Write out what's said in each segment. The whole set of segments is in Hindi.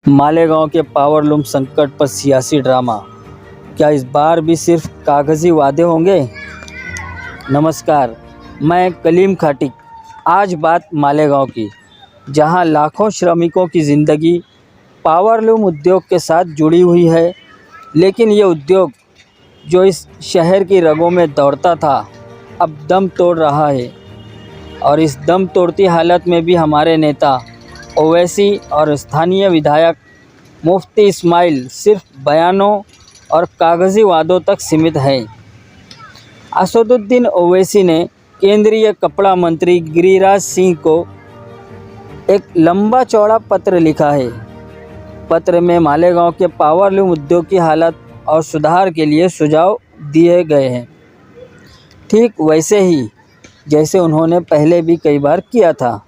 मालेगांव के पावरलूम संकट पर सियासी ड्रामा, क्या इस बार भी सिर्फ कागजी वादे होंगे? नमस्कार, मैं कलीम खाटिक। आज बात मालेगांव की, जहां लाखों श्रमिकों की ज़िंदगी पावरलूम उद्योग के साथ जुड़ी हुई है। लेकिन ये उद्योग जो इस शहर की रगों में दौड़ता था, अब दम तोड़ रहा है। और इस दम तोड़ती हालत में भी हमारे नेता ओवैसी और स्थानीय विधायक मुफ्ती इस्माइल सिर्फ बयानों और कागजी वादों तक सीमित हैं। असदुद्दीन ओवैसी ने केंद्रीय कपड़ा मंत्री गिरिराज सिंह को एक लंबा चौड़ा पत्र लिखा है। पत्र में मालेगांव के पावरलूम उद्योग की हालत और सुधार के लिए सुझाव दिए गए हैं, ठीक वैसे ही जैसे उन्होंने पहले भी कई बार किया था।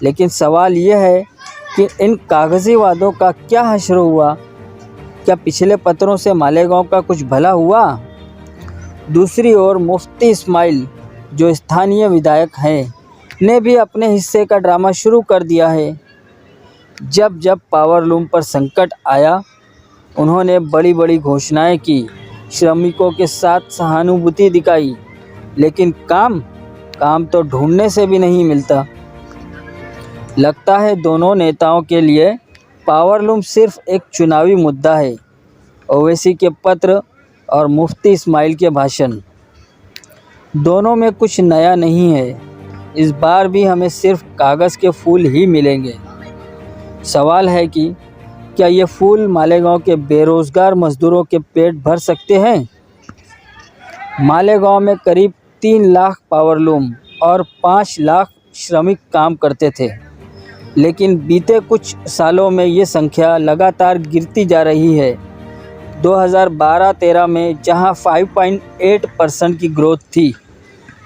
लेकिन सवाल यह है कि इन कागजी वादों का क्या हश्र हुआ? क्या पिछले पत्रों से मालेगांव का कुछ भला हुआ? दूसरी ओर मुफ्ती इस्माइल, जो स्थानीय विधायक हैं, ने भी अपने हिस्से का ड्रामा शुरू कर दिया है। जब जब पावरलूम पर संकट आया, उन्होंने बड़ी बड़ी घोषणाएं की, श्रमिकों के साथ सहानुभूति दिखाई, लेकिन काम तो ढूंढने से भी नहीं मिलता। लगता है दोनों नेताओं के लिए पावरलूम सिर्फ एक चुनावी मुद्दा है। ओवैसी के पत्र और मुफ्ती इस्माइल के भाषण, दोनों में कुछ नया नहीं है। इस बार भी हमें सिर्फ कागज़ के फूल ही मिलेंगे। सवाल है कि क्या ये फूल मालेगांव के बेरोज़गार मज़दूरों के पेट भर सकते हैं? मालेगांव में करीब 3 लाख पावरलूम और 5 लाख श्रमिक काम करते थे, लेकिन बीते कुछ सालों में ये संख्या लगातार गिरती जा रही है। 2012-13 में जहां 5.8% की ग्रोथ थी,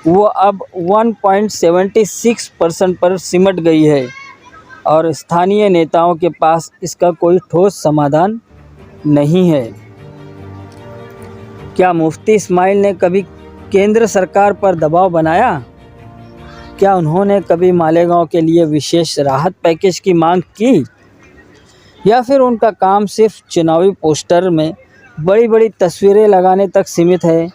वो अब 1.76% पर सिमट गई है और स्थानीय नेताओं के पास इसका कोई ठोस समाधान नहीं है। क्या मुफ्ती इस्माइल ने कभी केंद्र सरकार पर दबाव बनाया? क्या उन्होंने कभी मालेगांव के लिए विशेष राहत पैकेज की मांग की? या फिर उनका काम सिर्फ चुनावी पोस्टर में बड़ी बड़ी तस्वीरें लगाने तक सीमित है?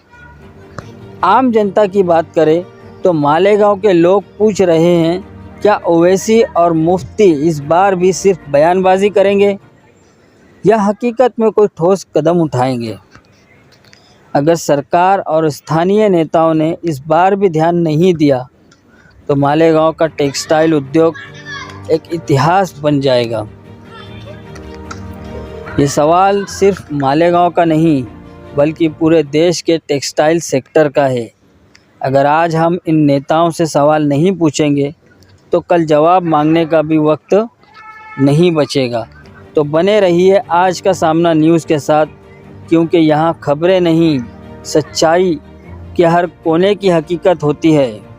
आम जनता की बात करें तो मालेगांव के लोग पूछ रहे हैं, क्या ओवैसी और मुफ्ती इस बार भी सिर्फ बयानबाजी करेंगे या हकीकत में कोई ठोस कदम उठाएंगे? अगर सरकार और स्थानीय नेताओं ने इस बार भी ध्यान नहीं दिया तो मालेगांव का टेक्सटाइल उद्योग एक इतिहास बन जाएगा। ये सवाल सिर्फ मालेगांव का नहीं, बल्कि पूरे देश के टेक्सटाइल सेक्टर का है। अगर आज हम इन नेताओं से सवाल नहीं पूछेंगे तो कल जवाब मांगने का भी वक्त नहीं बचेगा। तो बने रहिए आज का सामना न्यूज़ के साथ, क्योंकि यहाँ खबरें नहीं, सच्चाई के हर कोने की हकीकत होती है।